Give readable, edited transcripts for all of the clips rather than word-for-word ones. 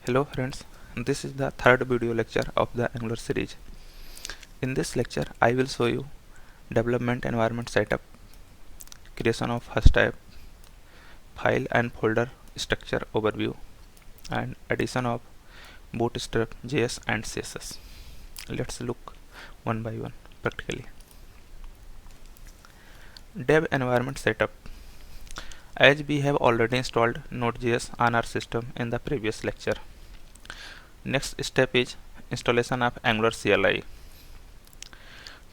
Hello friends, this is the third video lecture of the Angular series. In this lecture, I will show you development environment setup, creation of first type, file and folder structure overview, and addition of Bootstrap JS and CSS. Let's look one by one practically. Dev environment setup. As we have already installed Node.js on our system in the previous lecture. Next step is installation of Angular CLI.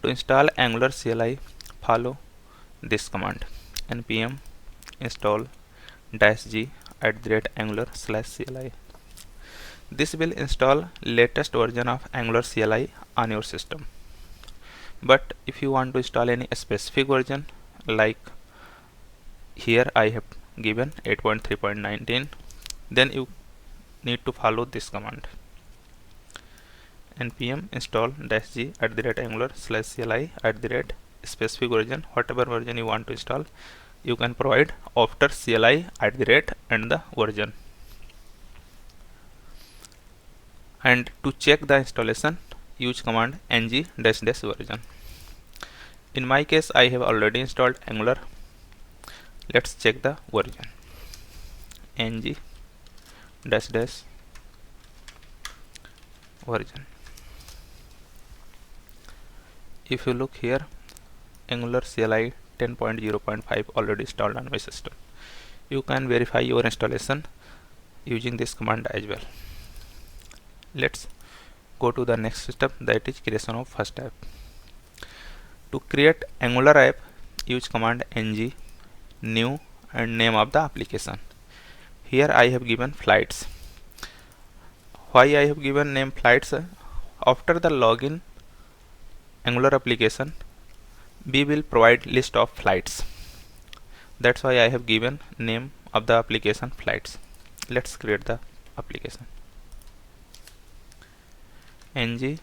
To install Angular CLI, follow this command: npm install -g @angular/CLI. This will install latest version of Angular CLI on your system. But if you want to install any specific version, like here I have given 8.3.19, then you need to follow this command: npm install -g @angular/CLI specific version. Whatever version you want to install, you can provide after CLI and the version. And to check the installation, use command ng-version. In my case, I have already installed Angular. Let's check the version. ng-version. If you look here, Angular CLI 10.0.5 already installed on my system. You can verify your installation using this command as well. Let's go to the next step, that is creation of first app. To create Angular app, use command ng new and name of the application. Here I have given flights. Why I have given name flights? After the login Angular application, we will provide list of flights. That's why I have given name of the application flights. Let's create the application. ng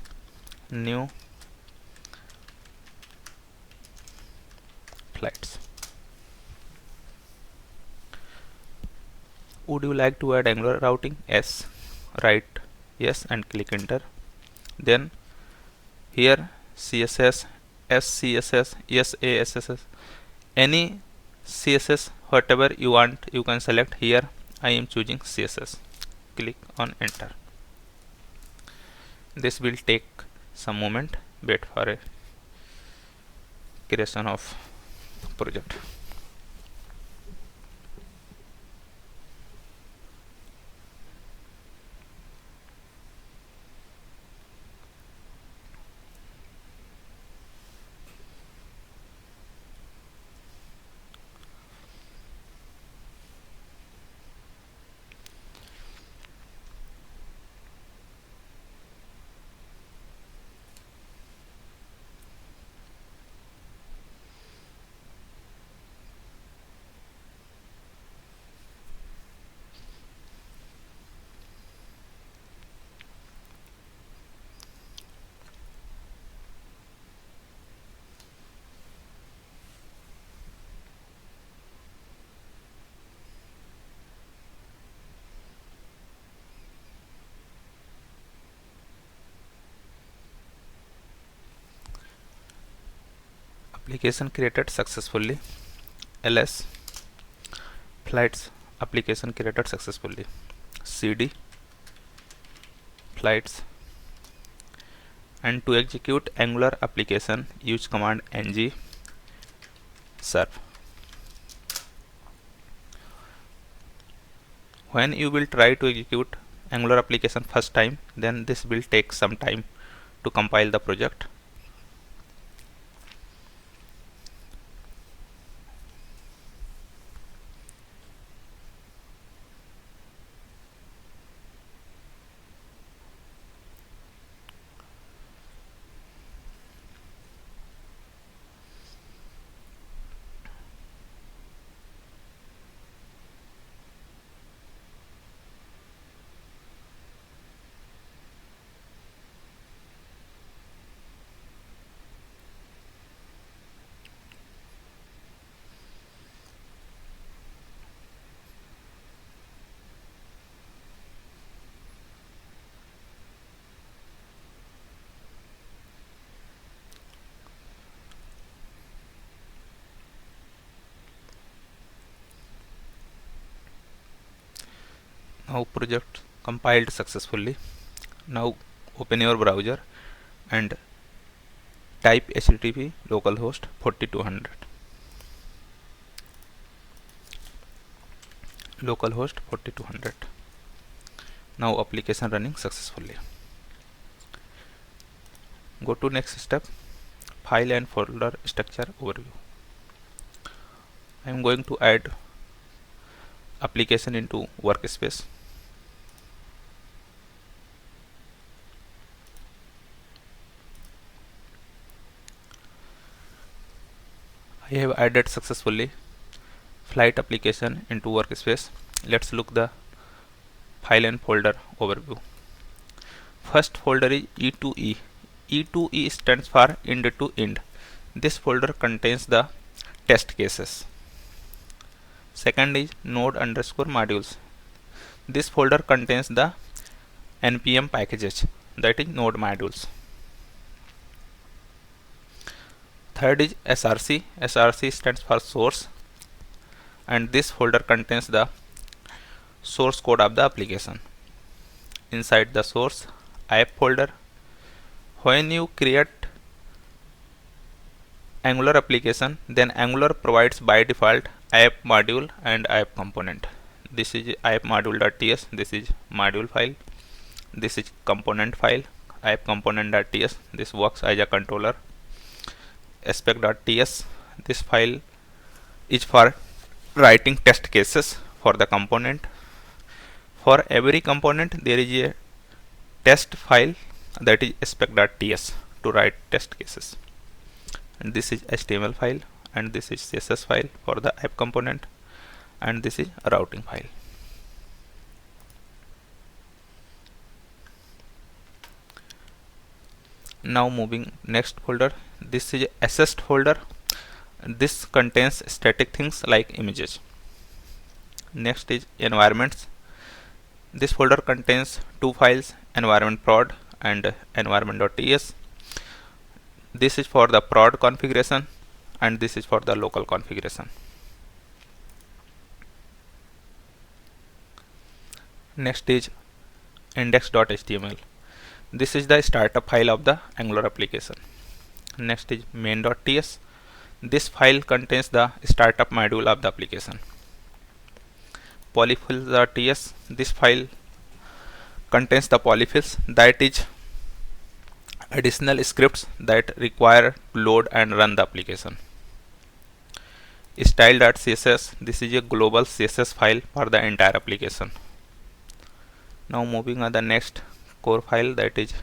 new flights. Would you like to add Angular routing? Yes. Write yes and click enter. Then here CSS, SCSS, SASS, any CSS whatever you want you can select. Here I am choosing CSS. Click on enter. This will take some moment. Wait for a creation of project. Application created successfully. ls flights application created successfully. cd flights. And to execute Angular application, use command ng serve. When you will try to execute Angular application first time, then this will take some time to compile the project. Now project compiled successfully. Now open your browser and type http localhost 4200 localhost 4200. Now application running successfully. Go to next step, file and folder structure overview. I am going to add application into workspace. I have added successfully flight application into workspace. Let's look the file and folder overview. First folder is E2E. E2E stands for end to end. This folder contains the test cases. Second is node underscore modules. This folder contains the npm packages, that is node modules. Third is src. Src stands for source, and this folder contains the source code of the application. Inside the source app folder, when you create Angular application, then Angular provides by default app module and app component. This is app module.ts, this is module file, this is component file, app component.ts, this works as a controller. Spec.ts, this file is for writing test cases for the component. For every component there is a test file, that is spec.ts, to write test cases. And this is HTML file, and this is CSS file for the app component, and this is a routing file. Now moving next folder, this is assessed folder. This contains static things like images. Next is environments. This folder contains two files, environment prod and environment.ts. This is for the prod configuration and this is for the local configuration. Next is index.html. This is the startup file of the Angular application. Next is main.ts. This file contains the startup module of the application. Polyfills.ts. This file contains the polyfills, that is additional scripts that require to load and run the application. Style.css. This is a global CSS file for the entire application. Now moving on the next core file, that is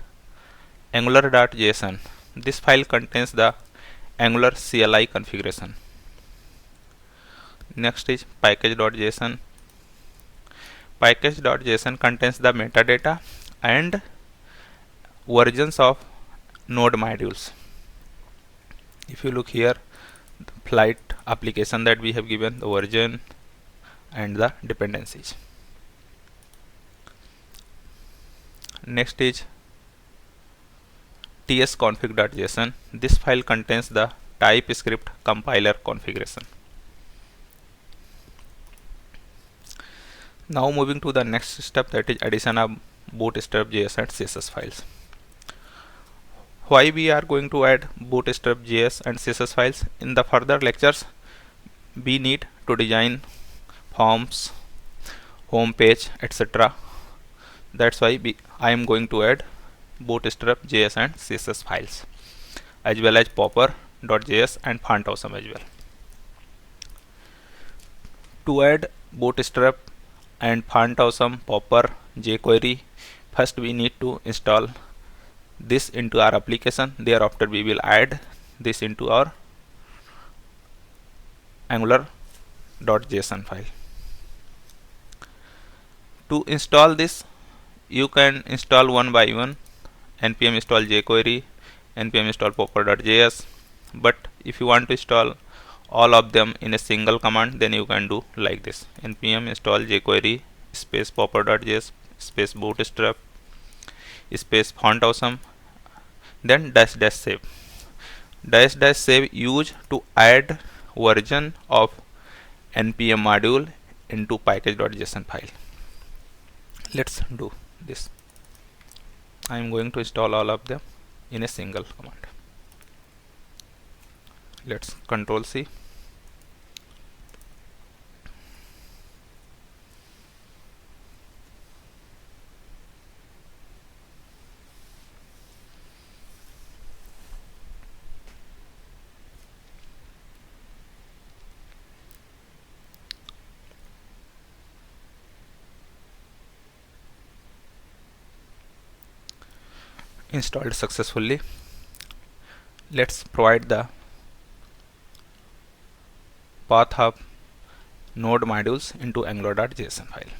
angular.json. This file contains the Angular CLI configuration. Next is package.json. Package.json contains the metadata and versions of node modules. If you look here, the flight application that we have given the version and the dependencies. Next is tsconfig.json. This file contains the TypeScript compiler configuration. Now moving to the next step, that is addition of bootstrap.js and CSS files. Why we are going to add bootstrap.js and CSS files? In the further lectures we need to design forms, home page, etc. That's why I am going to add bootstrap.js and CSS files, as well as popper.js and FontAwesome as well. To add bootstrap and FontAwesome, popper, jQuery, first we need to install this into our application. Thereafter we will add this into our angular.json file. To install this, you can install one by one. npm install jQuery, npm install popper.js, but if you want to install all of them in a single command, then you can do like this: npm install jQuery space popper.js space bootstrap space FontAwesome, then dash dash save. Dash dash save used to add version of npm module into package.json file. Let's do this. I am going to install all of them in a single command. Let's Control C. Installed successfully. Let's provide the path of node modules into angular.json file.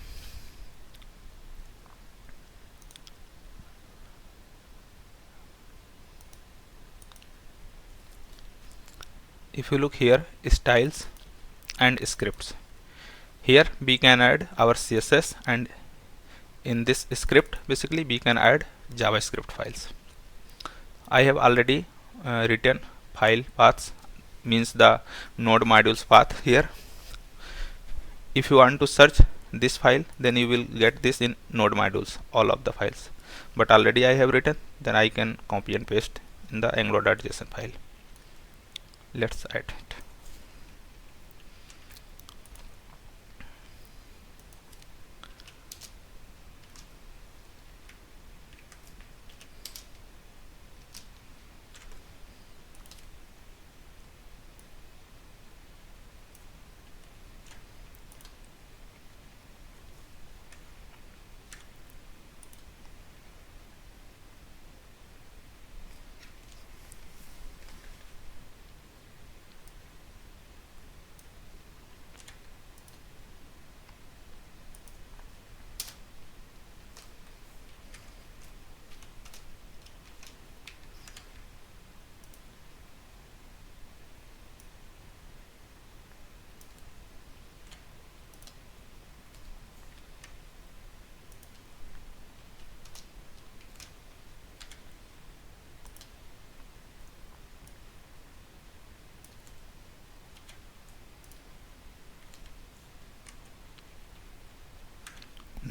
If you look here, styles and scripts. Here we can add our CSS, and in this script basically we can add JavaScript files. I have already written file paths, means the node modules path here. If you want to search this file, then you will get this in node modules, all of the files, but already I have written, then I can copy and paste in the angular.json file. Let's add it.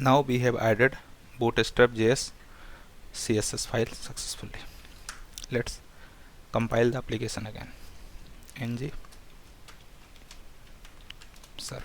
Now we have added bootstrap.js CSS file successfully. Let's compile the application again. ng serve.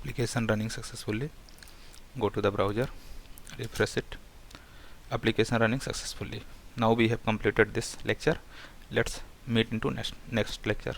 Application running successfully. Go to the browser, refresh it. Application running successfully. Now we have completed this lecture. Let's meet into next lecture.